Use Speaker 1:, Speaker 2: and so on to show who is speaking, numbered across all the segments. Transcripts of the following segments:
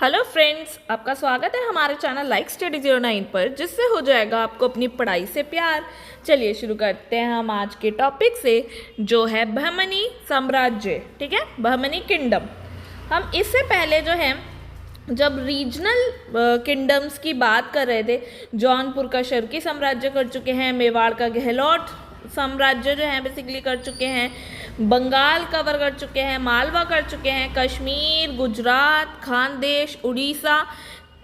Speaker 1: Hello friends, आपका स्वागत है हमारे चैनल लाइक स्टडी 09 पर, जिससे हो जाएगा आपको अपनी पढ़ाई से प्यार। चलिए शुरू करते हैं हम आज के टॉपिक से, जो है बहमनी साम्राज्य। ठीक है, बहमनी किंगडम। हम इससे पहले जो है जब रीजनल किंगडम्स की बात कर रहे थे, जौनपुर का शर्की साम्राज्य कर चुके हैं, मेवाड़ का गहलोत साम्राज्य जो है बेसिकली कर चुके हैं, बंगाल कवर कर चुके हैं, मालवा कर चुके हैं, कश्मीर, गुजरात, खानदेश, उड़ीसा,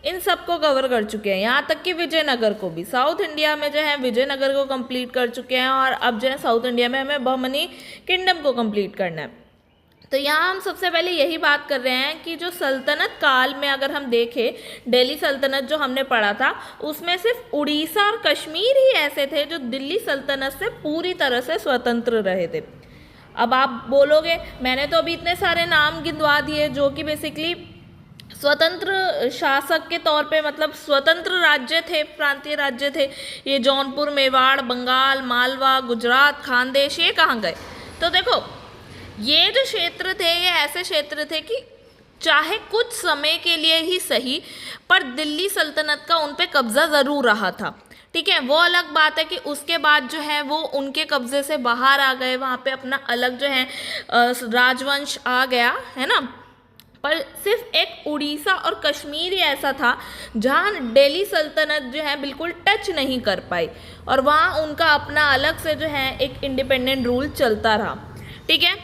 Speaker 1: इन सबको कवर कर चुके हैं। यहाँ तक कि विजयनगर को भी, साउथ इंडिया में जो है विजयनगर को कंप्लीट कर चुके हैं। और अब जो है साउथ इंडिया में हमें बहमनी किंगडम को कंप्लीट करना है। तो यहाँ हम सबसे पहले यही बात कर रहे हैं कि जो सल्तनत काल में अगर हम देखें, दिल्ली सल्तनत जो हमने पढ़ा था, उसमें सिर्फ उड़ीसा और कश्मीर ही ऐसे थे जो दिल्ली सल्तनत से पूरी तरह से स्वतंत्र रहे थे। अब आप बोलोगे मैंने तो अभी इतने सारे नाम गिनवा दिए जो कि बेसिकली स्वतंत्र शासक के तौर पे, मतलब स्वतंत्र राज्य थे, प्रांतीय राज्य थे। ये जौनपुर, मेवाड़, बंगाल, मालवा, गुजरात, खानदेश, ये कहाँ गए? तो देखो, ये जो क्षेत्र थे ये ऐसे क्षेत्र थे कि चाहे कुछ समय के लिए ही सही, पर दिल्ली सल्तनत का उन पे कब्जा ज़रूर रहा था। ठीक है, वो अलग बात है कि उसके बाद जो है वो उनके कब्जे से बाहर आ गए, वहाँ पे अपना अलग जो है राजवंश आ गया, है ना। पर सिर्फ एक उड़ीसा और कश्मीर ही ऐसा था जहाँ दिल्ली सल्तनत जो है बिल्कुल टच नहीं कर पाई, और वहाँ उनका अपना अलग से जो है एक इंडिपेंडेंट रूल चलता रहा। ठीक है,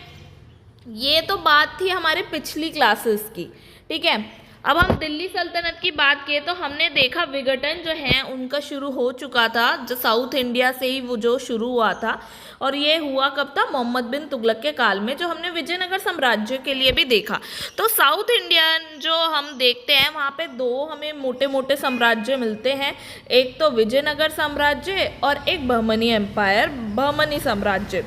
Speaker 1: ये तो बात थी हमारे पिछली क्लासेस की। ठीक है, अब हम दिल्ली सल्तनत की बात किए तो हमने देखा विघटन जो है उनका शुरू हो चुका था, जो साउथ इंडिया से ही वो जो शुरू हुआ था। और ये हुआ कब था? मोहम्मद बिन तुगलक के काल में, जो हमने विजयनगर साम्राज्य के लिए भी देखा। तो साउथ इंडियन जो हम देखते हैं वहाँ पे दो हमें मोटे मोटे साम्राज्य मिलते हैं, एक तो विजयनगर साम्राज्य और एक बहमनी एम्पायर, बहमनी साम्राज्य।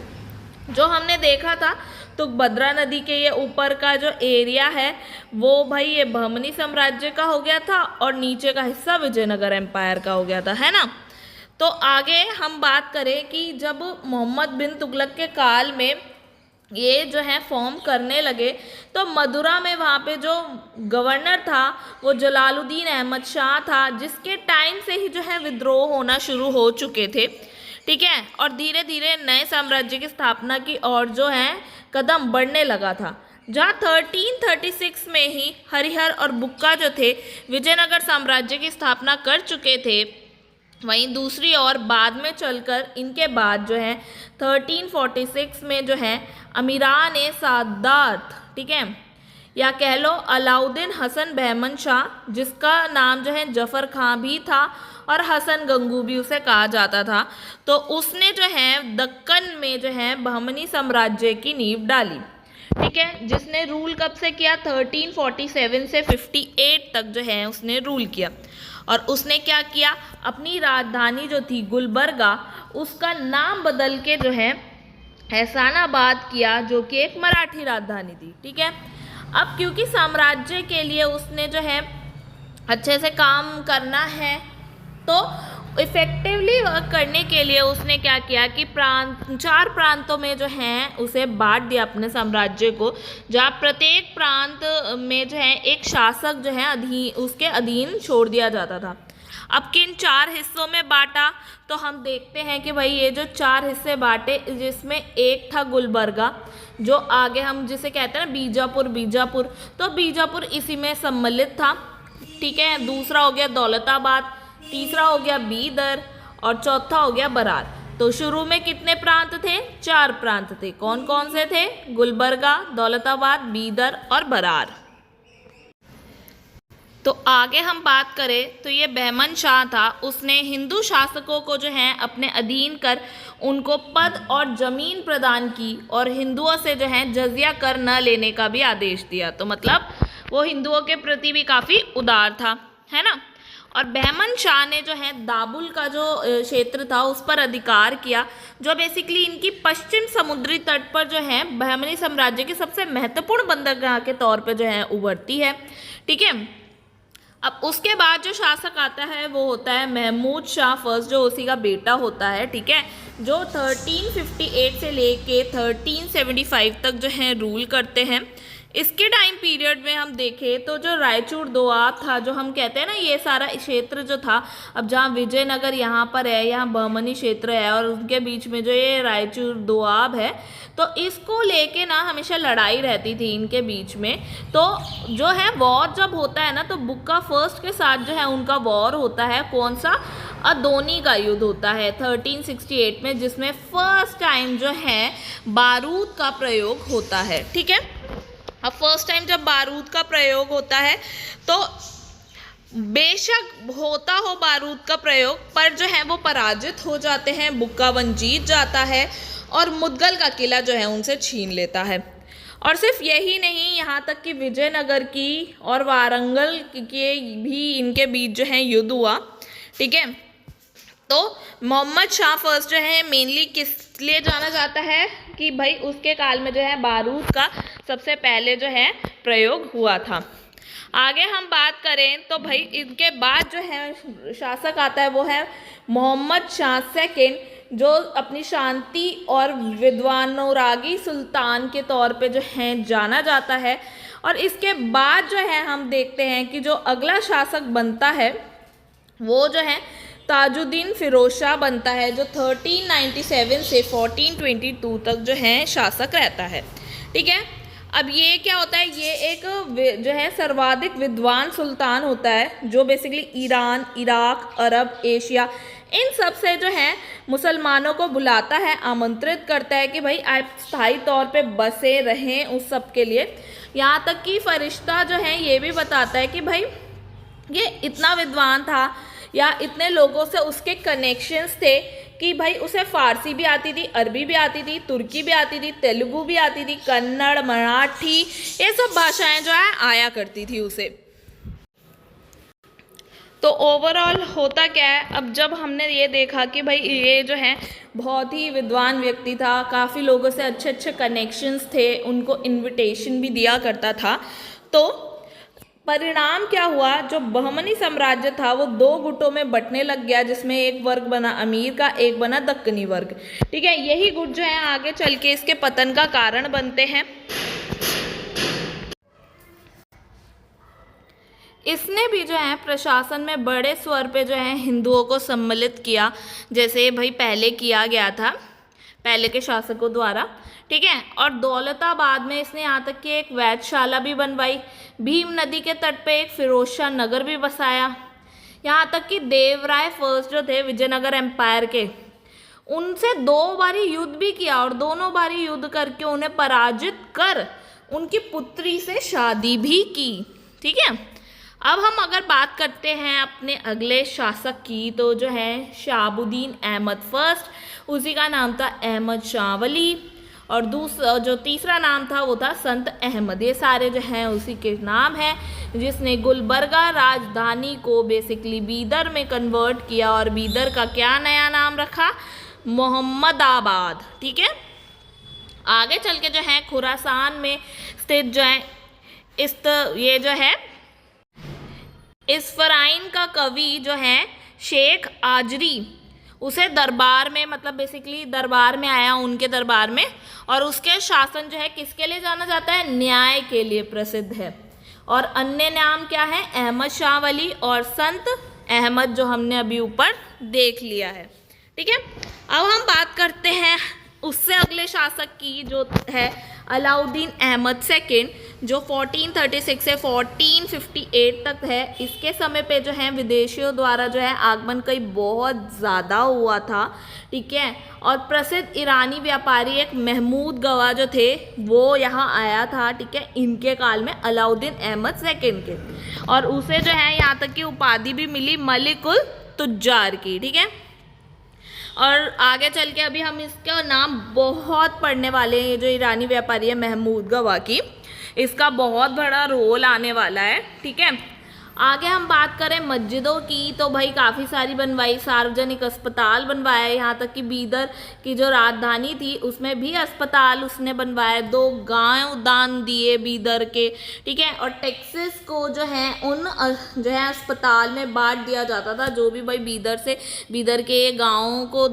Speaker 1: जो हमने देखा था तो भद्रा नदी के ये ऊपर का जो एरिया है वो भाई ये बहमनी साम्राज्य का हो गया था, और नीचे का हिस्सा विजयनगर एम्पायर का हो गया था, है ना। तो आगे हम बात करें कि जब मोहम्मद बिन तुगलक के काल में ये जो है फॉर्म करने लगे, तो मदुरा में वहाँ पे जो गवर्नर था वो जलालुद्दीन अहमद शाह था, जिसके टाइम से ही जो है विद्रोह होना शुरू हो चुके थे। ठीक है, और धीरे धीरे नए साम्राज्य की स्थापना की और जो है कदम बढ़ने लगा था। जहाँ 1336 में ही हरिहर और बुक्का जो थे विजयनगर साम्राज्य की स्थापना कर चुके थे, वहीं दूसरी ओर बाद में चलकर इनके बाद जो है 1346 में जो है अमीरान ए सादात, ठीक है, या कह लो अलाउद्दीन हसन बहमन शाह, जिसका नाम जो है जफर खां भी था और हसन गंगू भी उसे कहा जाता था, तो उसने जो है दक्कन में जो है बहमनी साम्राज्य की नींव डाली। ठीक है, जिसने रूल कब से किया? 1347 से 58 तक जो है उसने रूल किया। और उसने क्या किया? अपनी राजधानी जो थी गुलबर्गा, उसका नाम बदल के जो है एहसानाबाद किया, जो कि एक मराठी राजधानी थी। ठीक है, अब क्योंकि साम्राज्य के लिए उसने जो है अच्छे से काम करना है, तो इफ़ेक्टिवली वर्क करने के लिए उसने क्या किया कि चार प्रांतों में जो है उसे बांट दिया अपने साम्राज्य को, जहाँ प्रत्येक प्रांत में जो है एक शासक जो है उसके अधीन छोड़ दिया जाता था। अब किन चार हिस्सों में बांटा? तो हम देखते हैं कि भाई ये जो चार हिस्से बांटे, जिसमें एक था गुलबर्गा, जो आगे हम जिसे कहते हैं ना बीजापुर, तो बीजापुर इसी में सम्मिलित था। ठीक है, दूसरा हो गया दौलताबाद, तीसरा हो गया बीदर, और चौथा हो गया बरार। तो शुरू में कितने प्रांत थे? चार प्रांत थे। कौन कौन से थे? गुलबर्गा, दौलताबाद, बीदर और बरार। तो आगे हम बात करें तो ये बहमन शाह था, उसने हिंदू शासकों को जो है अपने अधीन कर उनको पद और जमीन प्रदान की, और हिंदुओं से जो है जजिया कर न लेने का भी आदेश दिया। तो मतलब वो हिंदुओं के प्रति भी काफ़ी उदार था, है ना। और बहमन शाह ने जो है दाबुल का जो क्षेत्र था उस पर अधिकार किया, जो बेसिकली इनकी पश्चिम समुद्री तट पर जो है बहमनी साम्राज्य की सबसे महत्वपूर्ण बंदरगाह के तौर पर जो है उभरती है। ठीक है, अब उसके बाद जो शासक आता है वो होता है महमूद शाह फर्स्ट, जो उसी का बेटा होता है। ठीक है, जो 1358 से लेके 1375 तक जो है रूल करते हैं। इसके टाइम पीरियड में हम देखें तो जो रायचूर दोआब था, जो हम कहते हैं ना, ये सारा क्षेत्र जो था, अब जहाँ विजयनगर यहाँ पर है, यहाँ बहमनी क्षेत्र है और उनके बीच में जो ये रायचूर दोआब है, तो इसको लेके ना हमेशा लड़ाई रहती थी इनके बीच में। तो जो है वॉर जब होता है ना, तो बुक्का फर्स्ट के साथ जो है उनका वॉर होता है। कौन सा? अदोनी का युद्ध होता है 1368 में, जिसमें फर्स्ट टाइम जो है बारूद का प्रयोग होता है। ठीक है, अब फर्स्ट टाइम जब बारूद का प्रयोग होता है तो बेशक होता हो बारूद का प्रयोग, पर जो है वो पराजित हो जाते हैं, बुक्कावन जीत जाता है और मुदगल का किला जो है उनसे छीन लेता है। और सिर्फ यही नहीं, यहाँ तक कि विजयनगर की और वारंगल के भी इनके बीच जो है युद्ध हुआ। ठीक है, तो मोहम्मद शाह फर्स्ट जो है मेनली किस लिए जाना जाता है कि भाई उसके काल में जो है बारूद का सबसे पहले जो है प्रयोग हुआ था। आगे हम बात करें तो भाई इनके बाद जो है शासक आता है वो है मोहम्मद शाह सेकंड, जो अपनी शांति और विद्वानोरागी सुल्तान के तौर पे जो है जाना जाता है। और इसके बाद जो है हम देखते हैं कि जो अगला शासक बनता है वो जो है ताजुद्दीन फिरोज शाह बनता है, जो 1397 से 1422 तक जो है शासक रहता है। ठीक है, अब ये क्या होता है, ये एक जो है सर्वाधिक विद्वान सुल्तान होता है, जो बेसिकली ईरान, इराक, अरब, एशिया इन सब से जो है मुसलमानों को बुलाता है, आमंत्रित करता है कि भाई आप स्थायी तौर पे बसे रहें उस सब के लिए। यहाँ तक कि फरिश्ता जो है ये भी बताता है कि भाई ये इतना विद्वान था या इतने लोगों से उसके कनेक्शंस थे कि भाई उसे फ़ारसी भी आती थी, अरबी भी आती थी, तुर्की भी आती थी, तेलुगु भी आती थी, कन्नड़, मराठी, ये सब भाषाएं जो है आया करती थी उसे। तो ओवरऑल होता क्या है, अब जब हमने ये देखा कि भाई ये जो है बहुत ही विद्वान व्यक्ति था, काफ़ी लोगों से अच्छे अच्छे कनेक्शंस थे, उनको इनविटेशन भी दिया करता था, तो परिणाम क्या हुआ, जो बहमनी साम्राज्य था वो दो गुटों में बंटने लग गया, जिसमें एक वर्ग बना अमीर का, एक बना दक्कनी वर्ग। ठीक है, यही गुट जो है आगे चल के इसके पतन का कारण बनते हैं। इसने भी जो है प्रशासन में बड़े स्वर पे जो है हिंदुओं को सम्मिलित किया, जैसे भाई पहले किया गया था पहले के शासकों द्वारा। ठीक है, और दौलताबाद में इसने यहाँ तक कि एक वैधशाला भी बनवाई, भीम नदी के तट पे एक फिरोज शाह नगर भी बसाया। यहाँ तक कि देवराय फर्स्ट जो थे विजयनगर एम्पायर के, उनसे 2 बारी युद्ध भी किया और दोनों बारी युद्ध करके उन्हें पराजित कर उनकी पुत्री से शादी भी की। ठीक है, अब हम अगर बात करते हैं अपने अगले शासक की, तो जो है शहाबुद्दीन अहमद फर्स्ट, उसी का नाम था अहमद शाह वली, और दूसरा जो तीसरा नाम था वो था संत अहमद। ये सारे जो हैं उसी के नाम हैं, जिसने गुलबर्गा राजधानी को बेसिकली बीदर में कन्वर्ट किया और बीदर का क्या नया नाम रखा, मोहम्मदाबाद। ठीक है, आगे चल के जो है खुरासान में स्थित जो है ये जो है इस्फराइन का कवि जो है शेख आजरी, उसे दरबार में, मतलब बेसिकली दरबार में आया, उनके दरबार में, और उसके शासन जो है किसके लिए जाना जाता है, न्याय के लिए प्रसिद्ध है। और अन्य नाम क्या है, अहमद शाह वली और संत अहमद, जो हमने अभी ऊपर देख लिया है। ठीक है, अब हम बात करते हैं उससे अगले शासक की, जो है अलाउद्दीन अहमद सेकंड, जो 1436 से 1458 तक है। इसके समय पे जो है विदेशियों द्वारा जो है आगमन कई बहुत ज़्यादा हुआ था। ठीक है, और प्रसिद्ध ईरानी व्यापारी एक महमूद गवा जो थे वो यहाँ आया था। ठीक है, इनके काल में अलाउद्दीन अहमद सेकंड के, और उसे जो है यहाँ तक की उपाधि भी मिली मलिकुल तुज्जार की। ठीक है, और आगे चल के अभी हम इसका नाम बहुत पढ़ने वाले हैं, ये जो ईरानी व्यापारी है महमूद गवा की, इसका बहुत बड़ा रोल आने वाला है। ठीक है, आगे हम बात करें मस्जिदों की, तो भाई काफ़ी सारी बनवाई, सार्वजनिक अस्पताल बनवाया, यहाँ तक कि बीदर की जो राजधानी थी उसमें भी अस्पताल उसने बनवाया, 2 गांव दान दिए बीदर के। ठीक है, और टैक्सेस को जो है उन जो है अस्पताल में बांट दिया जाता था, जो भी भाई बीदर के गाँवों को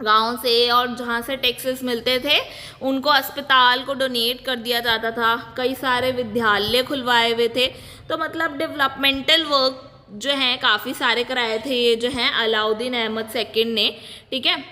Speaker 1: गांव से और जहाँ से टैक्सेस मिलते थे उनको अस्पताल को डोनेट कर दिया जाता था। कई सारे विद्यालय खुलवाए हुए थे। तो मतलब डेवलपमेंटल वर्क जो हैं काफ़ी सारे कराए थे ये जो हैं अलाउद्दीन अहमद सेकंड ने, ठीक है।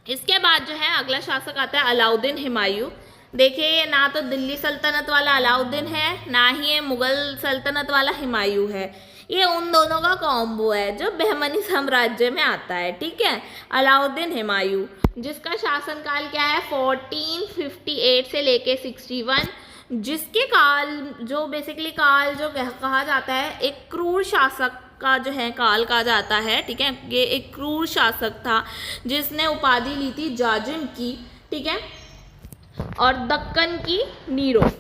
Speaker 1: इसके बाद जो है अगला शासक आता है अलाउद्दीन हुमायूं। देखिए ये ना तो दिल्ली सल्तनत वाला अलाउद्दीन है, ना ही ये मुगल सल्तनत वाला हुमायूं है। ये उन दोनों का कॉम्बो है जो बहमनी साम्राज्य में आता है, ठीक है। अलाउद्दीन हुमायूं जिसका शासनकाल क्या है 1458 से लेके 61, जिसके काल जो बेसिकली काल जो कहा जाता है एक क्रूर शासक का जो है काल कहा जाता है, ठीक है। ये एक क्रूर शासक था जिसने उपाधि ली थी जाजिम की, ठीक है, और दक्कन की नीरो।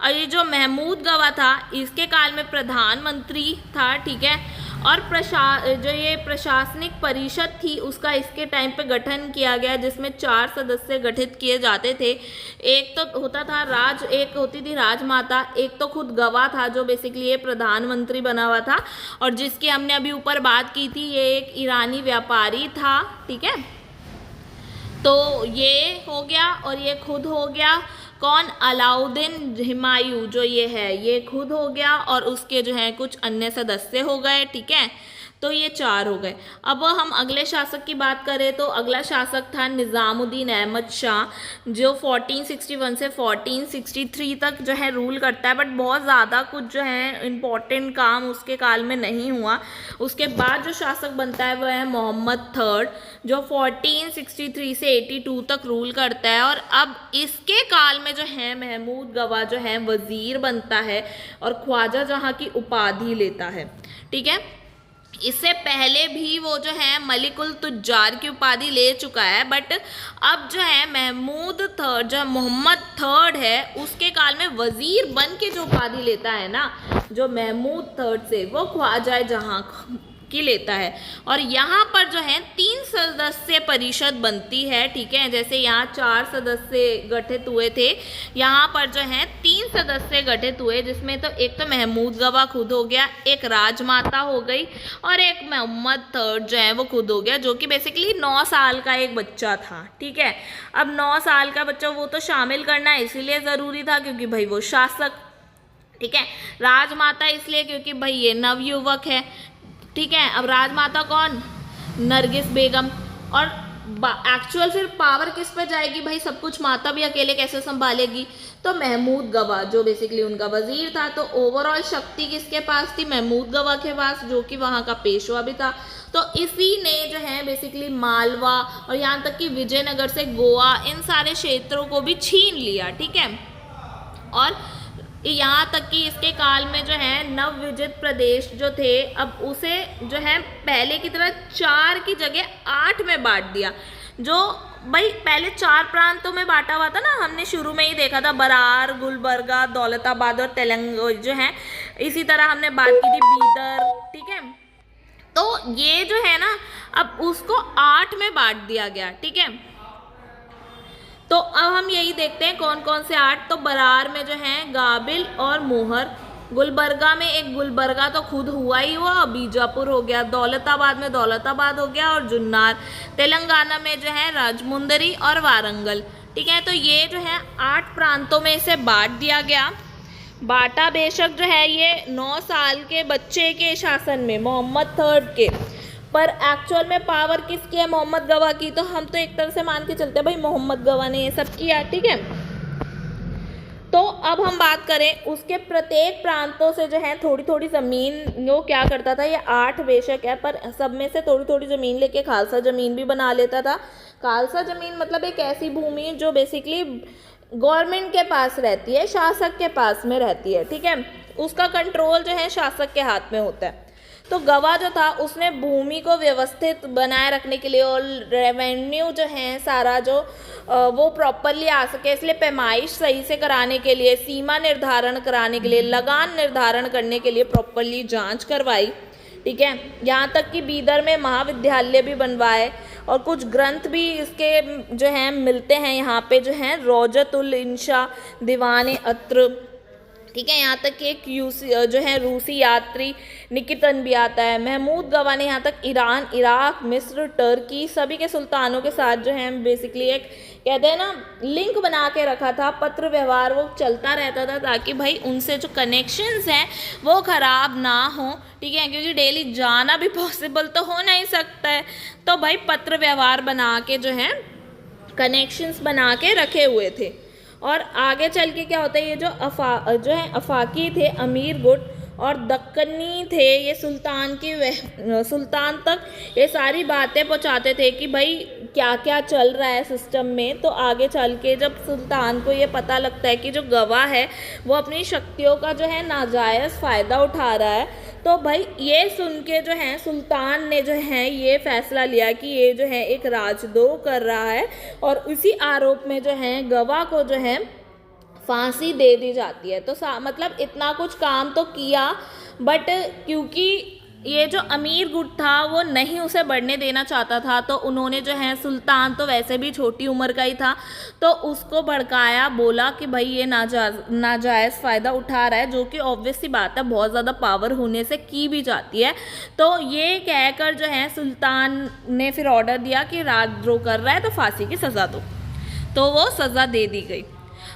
Speaker 1: और ये जो महमूद गवा था इसके काल में प्रधानमंत्री था, ठीक है। और जो ये प्रशासनिक परिषद थी उसका इसके टाइम पे गठन किया गया जिसमें 4 सदस्य गठित किए जाते थे। एक तो होता था एक होती थी राजमाता, एक तो खुद गवा था जो बेसिकली ये प्रधानमंत्री बना हुआ था, और जिसकी हमने अभी ऊपर बात की थी ये एक ईरानी व्यापारी था, ठीक है। तो ये हो गया और ये खुद हो गया कौन, अलाउद्दीन हुमायूं जो ये है ये खुद हो गया और उसके जो है कुछ अन्य सदस्य हो गए, ठीक है। तो ये 4 हो गए। अब हम अगले शासक की बात करें तो अगला शासक था निज़ामुद्दीन अहमद शाह जो 1461 से 1463 तक जो है रूल करता है, बट बहुत ज़्यादा कुछ जो है इम्पोर्टेंट काम उसके काल में नहीं हुआ। उसके बाद जो शासक बनता है वह है मोहम्मद थर्ड जो 1463 से 82 तक रूल करता है। और अब इसके काल में जो है महमूद गवा जो है वज़ीर बनता है और ख्वाजा जहाँ की उपाधि लेता है, ठीक है। इससे पहले भी वो जो है मलिकुल तुज्जार की उपाधि ले चुका है, बट अब जो है महमूद थर्ड जो मोहम्मद थर्ड है उसके काल में वज़ीर बन के जो उपाधि लेता है ना, जो महमूद थर्ड से वो ख्वाजा जहाँ की लेता है। और यहाँ पर जो है 3 सदस्य परिषद बनती है, ठीक है। जैसे यहाँ 4 सदस्य गठित हुए थे, यहाँ पर जो है 3 सदस्य गठित हुए जिसमें तो एक तो महमूद गवा खुद हो गया, एक राजमाता हो गई और एक मोहम्मद थर्ड जो है वो खुद हो गया, जो कि बेसिकली 9 साल का एक बच्चा था, ठीक है। अब 9 साल का बच्चा वो तो शामिल करना इसीलिए ज़रूरी था क्योंकि भाई वो शासक, ठीक है। राजमाता इसलिए क्योंकि भाई ये नवयुवक है, ठीक है। अब राजमाता कौन, नरगिस बेगम। और एक्चुअल फिर पावर किस पे जाएगी भाई, सब कुछ माता भी अकेले कैसे संभालेगी, तो महमूद गवा जो बेसिकली उनका वजीर था। तो ओवरऑल शक्ति किसके पास थी, महमूद गवा के पास, जो कि वहाँ का पेशवा भी था। तो इसी ने जो है बेसिकली मालवा और यहाँ तक कि विजयनगर से गोवा इन सारे क्षेत्रों को भी छीन लिया, ठीक है। और यहाँ तक कि इसके काल में जो है नवविजित प्रदेश जो थे अब उसे जो है पहले की तरह 4 की जगह 8 में बांट दिया। जो भाई पहले 4 प्रांतों में बांटा हुआ था ना, हमने शुरू में ही देखा था, बरार, गुलबर्गा, दौलताबाद और तेलंगाना जो है, इसी तरह हमने बात की थी बीदर, ठीक है। तो ये जो है ना अब उसको 8 में बांट दिया गया, ठीक है। तो अब हम यही देखते हैं कौन कौन से 8। तो बरार में जो है गाबिल और मोहर, गुलबर्गा में एक गुलबर्गा तो खुद हुआ ही हुआ, बीजापुर हो गया, दौलताबाद में दौलताबाद हो गया और जुन्नार, तेलंगाना में जो है राजमुंदरी और वारंगल, ठीक है। तो ये जो है 8 प्रांतों में इसे बांट दिया गया। बाटा बेशक जो है ये 9 साल के बच्चे के शासन में मोहम्मद थर्ड के, पर एक्चुअल में पावर किसकी है, मोहम्मद गवा की। तो हम तो एक तरह से मान के चलते हैं भाई मोहम्मद गवा ने ये सब किया, ठीक है। तो अब हम बात करें उसके प्रत्येक प्रांतों से जो है थोड़ी थोड़ी ज़मीन वो क्या करता था, ये 8 बेशक है पर सब में से थोड़ी थोड़ी ज़मीन लेके खालसा ज़मीन भी बना लेता था। खालसा ज़मीन मतलब एक ऐसी भूमि जो बेसिकली गवर्नमेंट के पास रहती है, शासक के पास में रहती है, ठीक है। उसका कंट्रोल जो है शासक के हाथ में होता है। तो गवा जो था उसने भूमि को व्यवस्थित बनाए रखने के लिए और रेवेन्यू जो है सारा जो वो प्रॉपरली आ सके इसलिए पैमाइश सही से कराने के लिए, सीमा निर्धारण कराने के लिए, लगान निर्धारण करने के लिए प्रॉपरली जांच करवाई, ठीक है। यहाँ तक कि बीदर में महाविद्यालय भी बनवाए और कुछ ग्रंथ भी इसके जो हैं मिलते हैं यहाँ पे जो हैं, रोजतुल इंशा, दीवान अत्र, ठीक है। यहाँ तक कि एक जो है रूसी यात्री निकितन भी आता है। महमूद गवा ने यहाँ तक ईरान, इराक, मिस्र, टर्की सभी के सुल्तानों के साथ जो है बेसिकली एक कहते हैं ना लिंक बना के रखा था, पत्र व्यवहार वो चलता रहता था ताकि भाई उनसे जो कनेक्शंस हैं वो ख़राब ना हो, ठीक है, क्योंकि डेली जाना भी पॉसिबल तो हो नहीं सकता है, तो भाई पत्र व्यवहार बना के जो है कनेक्शंस बना के रखे हुए थे। और आगे चल के क्या होता है, ये जो है अफाकी थे, अमीर गुट और दक्कनी थे, ये सुल्तान तक ये सारी बातें पहुंचाते थे कि भाई क्या क्या चल रहा है सिस्टम में। तो आगे चल के जब सुल्तान को ये पता लगता है कि जो गवाह है वो अपनी शक्तियों का जो है नाजायज़ फ़ायदा उठा रहा है, तो भाई ये सुन के जो है सुल्तान ने जो है ये फैसला लिया कि ये जो है एक राजद्रोह कर रहा है और उसी आरोप में जो है गवाह को जो है फांसी दे दी जाती है। तो मतलब इतना कुछ काम तो किया, बट क्योंकि ये जो अमीर गुट था वो नहीं उसे बढ़ने देना चाहता था, तो उन्होंने जो है सुल्तान तो वैसे भी छोटी उम्र का ही था, तो उसको भड़काया, बोला कि भाई ये नाजायज़ फ़ायदा उठा रहा है, जो कि ऑब्वियस सी बात है बहुत ज़्यादा पावर होने से की भी जाती है। तो ये कहकर जो है सुल्तान ने फिर ऑर्डर दिया कि राजद्रोह कर रहा है तो फांसी की सज़ा दो, तो वो सज़ा दे दी गई।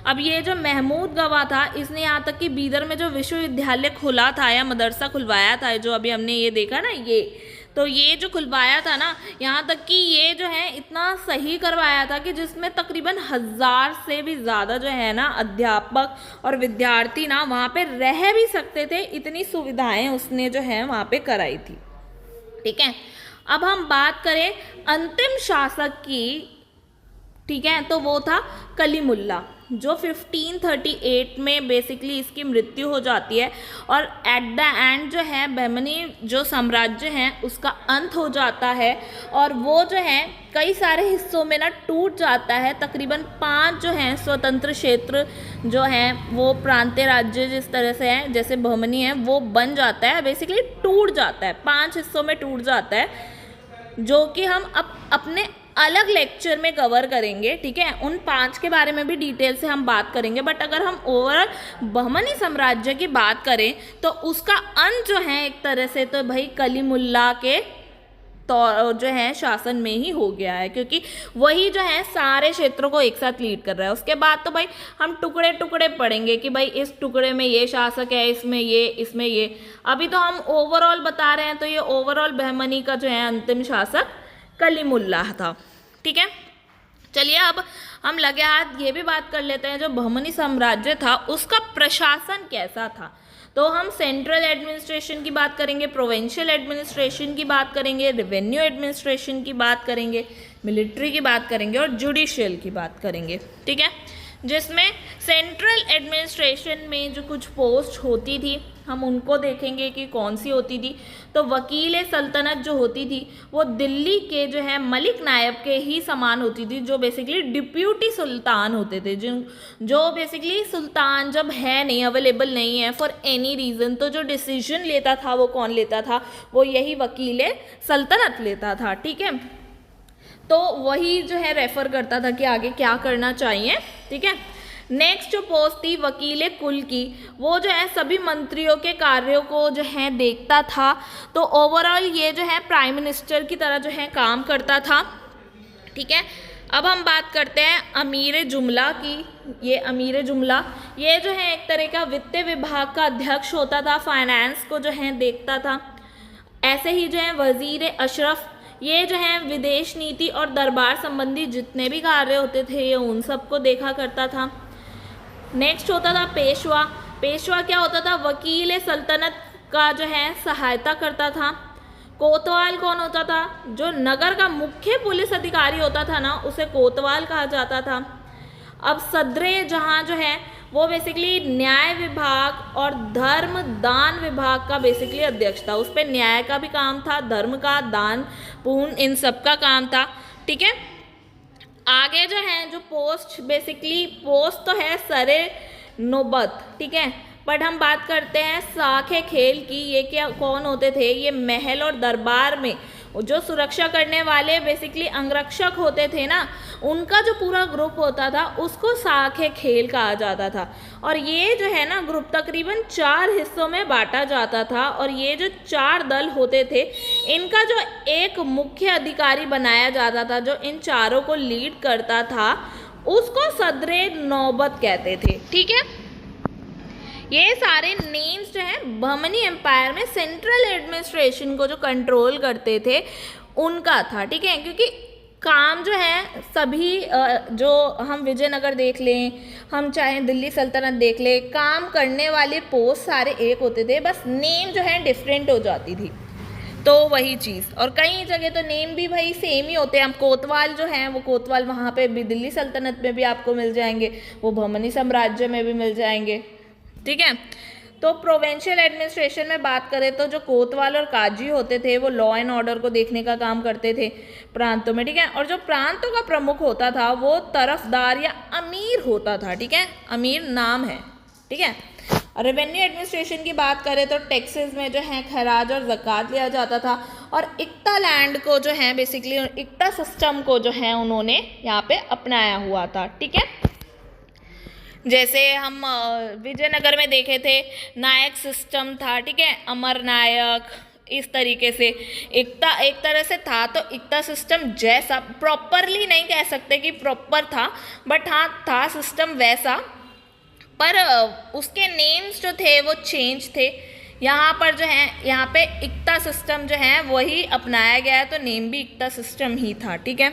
Speaker 1: अब ये जो महमूद गवा था इसने यहाँ तक कि बीदर में जो विश्वविद्यालय खुला था या मदरसा खुलवाया था, जो अभी हमने ये देखा ना, ये जो खुलवाया था ना, यहाँ तक कि ये जो है इतना सही करवाया था कि जिसमें तकरीबन 1000 से भी ज़्यादा जो है ना अध्यापक और विद्यार्थी ना वहाँ पे रह भी सकते थे, इतनी सुविधाएं उसने जो है वहाँ पे कराई थी, ठीक है। अब हम बात करें अंतिम शासक की, ठीक है, तो वो था कलीमुल्ला, जो 1538 में बेसिकली इसकी मृत्यु हो जाती है और एट द एंड जो है बहमनी जो साम्राज्य है उसका अंत हो जाता है और वो जो है कई सारे हिस्सों में ना टूट जाता है। तकरीबन 5 जो हैं स्वतंत्र क्षेत्र जो हैं वो प्रांतीय राज्य जिस तरह से हैं जैसे बहमनी है वो बन जाता है, बेसिकली टूट जाता है, 5 हिस्सों में टूट जाता है, जो कि हम अपने अलग लेक्चर में कवर करेंगे, ठीक है। उन 5 के बारे में भी डिटेल से हम बात करेंगे, बट अगर हम ओवरऑल बहमनी साम्राज्य की बात करें तो उसका अंत जो है एक तरह से तो भाई कलीमुल्ला के तो जो है शासन में ही हो गया है, क्योंकि वही जो है सारे क्षेत्रों को एक साथ लीड कर रहा है। उसके बाद तो भाई हम टुकड़े टुकड़े पढ़ेंगे कि भाई इस टुकड़े में ये शासक है, इसमें ये। अभी तो हम ओवरऑल बता रहे हैं, तो ये ओवरऑल बहमनी का जो है अंतिम शासक कलीमुल्ला था, ठीक है। चलिए अब हम लगे हाथ ये भी बात कर लेते हैं जो बहमनी साम्राज्य था उसका प्रशासन कैसा था। तो हम सेंट्रल एडमिनिस्ट्रेशन की बात करेंगे, प्रोविंशियल एडमिनिस्ट्रेशन की बात करेंगे, रेवेन्यू एडमिनिस्ट्रेशन की बात करेंगे, मिलिट्री की बात करेंगे और जुडिशियल की बात करेंगे, ठीक है। जिसमें सेंट्रल एडमिनिस्ट्रेशन में जो कुछ पोस्ट होती थी हम उनको देखेंगे कि कौन सी होती थी। तो वकील सल्तनत जो होती थी वो दिल्ली के जो है मलिक नायब के ही समान होती थी, जो बेसिकली डिप्यूटी सुल्तान होते थे, जो बेसिकली सुल्तान जब है नहीं, अवेलेबल नहीं है फॉर एनी रीज़न, तो जो डिसीजन लेता था वो कौन लेता था, वो यही वकील सल्तनत लेता था, ठीक है। तो वही जो है रेफर करता था कि आगे क्या करना चाहिए, ठीक है। नेक्स्ट जो पोस्ट थी वकील कुल की, वो जो है सभी मंत्रियों के कार्यों को जो है देखता था। तो ओवरऑल ये जो है प्राइम मिनिस्टर की तरह जो है काम करता था, ठीक है। अब हम बात करते हैं अमीर जुमला की। ये अमीर जुमला ये जो है एक तरह का वित्त विभाग का अध्यक्ष होता था, फाइनेंस को जो है देखता था। ऐसे ही जो है वजीर अशरफ, ये जो है विदेश नीति और दरबार संबंधी जितने भी कार्य होते थे ये उन सबको देखा करता था। नेक्स्ट होता था पेशवा। पेशवा क्या होता था, वकील सल्तनत का जो है सहायता करता था। कोतवाल कौन होता था, जो नगर का मुख्य पुलिस अधिकारी होता था ना उसे कोतवाल कहा जाता था। अब सदरे जहाँ जो है वो बेसिकली न्याय विभाग और धर्म दान विभाग का बेसिकली अध्यक्ष था, उस पर न्याय का भी काम था, धर्म का, दान पुण्य इन सब का काम था, ठीक है। आगे जो है जो पोस्ट, बेसिकली पोस्ट तो है सरे नौबत, ठीक है, बट हम बात करते हैं साखे खेल की। ये क्या कौन होते थे, ये महल और दरबार में जो सुरक्षा करने वाले बेसिकली अंगरक्षक होते थे ना, उनका जो पूरा ग्रुप होता था उसको साखे खेल कहा जाता था। और ये जो है ना ग्रुप तकरीबन 4 हिस्सों में बांटा जाता था, और ये जो 4 दल होते थे इनका जो एक मुख्य अधिकारी बनाया जाता था जो इन चारों को लीड करता था, उसको सदरे नौबत कहते थे। ठीक है, ये सारे नेम्स जो हैं बहमनी एम्पायर में सेंट्रल एडमिनिस्ट्रेशन को जो कंट्रोल करते थे उनका था। ठीक है, क्योंकि काम जो है सभी जो हम विजयनगर देख लें, हम चाहे दिल्ली सल्तनत देख लें, काम करने वाले पोस्ट सारे एक होते थे, बस नेम जो है डिफरेंट हो जाती थी। तो वही चीज़, और कई जगह तो नेम भी भाई सेम ही होते हैं। हम कोतवाल जो हैं वो कोतवाल वहाँ पे भी दिल्ली सल्तनत में भी आपको मिल जाएंगे, वो बहमनी साम्राज्य में भी मिल जाएंगे। ठीक है, तो प्रोविंशियल एडमिनिस्ट्रेशन में बात करें तो जो कोतवाल और काजी होते थे वो लॉ एंड ऑर्डर को देखने का काम करते थे प्रांतों में। ठीक है, और जो प्रांतों का प्रमुख होता था वो तरफदार या अमीर होता था। ठीक है, अमीर नाम है। ठीक है, और रेवेन्यू एडमिनिस्ट्रेशन की बात करें तो टैक्सेस में जो है खराज और ज़कात लिया जाता था, और इक्ता लैंड को जो है बेसिकली इक्ता सिस्टम को जो है उन्होंने यहाँ पे अपनाया हुआ था। ठीक है, जैसे हम विजयनगर में देखे थे नायक सिस्टम था। ठीक है, अमर नायक, इस तरीके से एकता एक तरह से था। तो एकता सिस्टम जैसा, प्रॉपरली नहीं कह सकते कि प्रॉपर था, बट हाँ था सिस्टम वैसा, पर उसके नेम्स जो थे वो चेंज थे। यहाँ पर जो है यहाँ पे इक्ता सिस्टम जो है वही अपनाया गया है, तो नेम भी इक्ता सिस्टम ही था। ठीक है,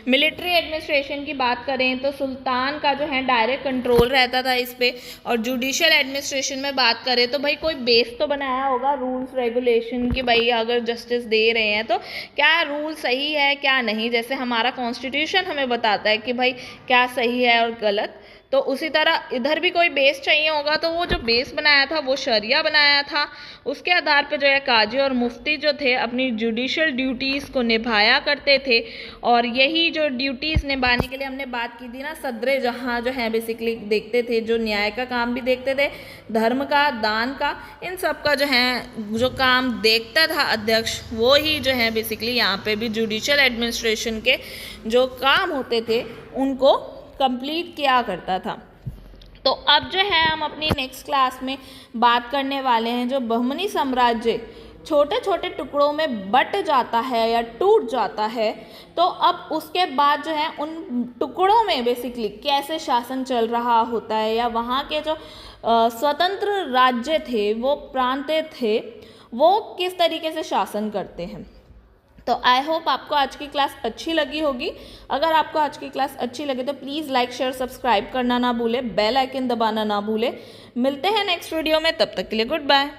Speaker 1: मिलिट्री एडमिनिस्ट्रेशन की बात करें तो सुल्तान का जो है डायरेक्ट कंट्रोल रहता था इस पे। और जुडिशियल एडमिनिस्ट्रेशन में बात करें तो भाई कोई बेस तो बनाया होगा रूल्स रेगुलेशन की, भाई अगर जस्टिस दे रहे हैं तो क्या रूल सही है क्या नहीं। जैसे हमारा कॉन्स्टिट्यूशन हमें बताता है कि भाई क्या सही है और गलत, तो उसी तरह इधर भी कोई बेस चाहिए होगा, तो वो जो बेस बनाया था वो शरिया बनाया था। उसके आधार पर जो है काजी और मुफ्ती जो थे अपनी जुडिशियल ड्यूटीज़ को निभाया करते थे। और यही जो ड्यूटीज़ निभाने के लिए हमने बात की थी ना, सदरे जहाँ जो है बेसिकली देखते थे, जो न्याय का काम भी देखते थे, धर्म का, दान का, इन सब का जो है जो काम देखता था अध्यक्ष, वो ही जो है बेसिकली यहाँ पे भी जुडिशियल एडमिनिस्ट्रेशन के जो काम होते थे उनको कंप्लीट किया करता था। तो अब जो है हम अपनी नेक्स्ट क्लास में बात करने वाले हैं जो बहमनी साम्राज्य छोटे छोटे टुकड़ों में बट जाता है या टूट जाता है, तो अब उसके बाद जो है उन टुकड़ों में बेसिकली कैसे शासन चल रहा होता है, या वहाँ के जो स्वतंत्र राज्य थे, वो प्रांत थे, वो किस तरीके से शासन करते हैं। तो आई होप आपको आज की क्लास अच्छी लगी होगी। अगर आपको आज की क्लास अच्छी लगे तो प्लीज़ लाइक शेयर सब्सक्राइब करना ना भूले, बेल आइकन दबाना ना भूले। मिलते हैं नेक्स्ट वीडियो में, तब तक के लिए गुड बाय।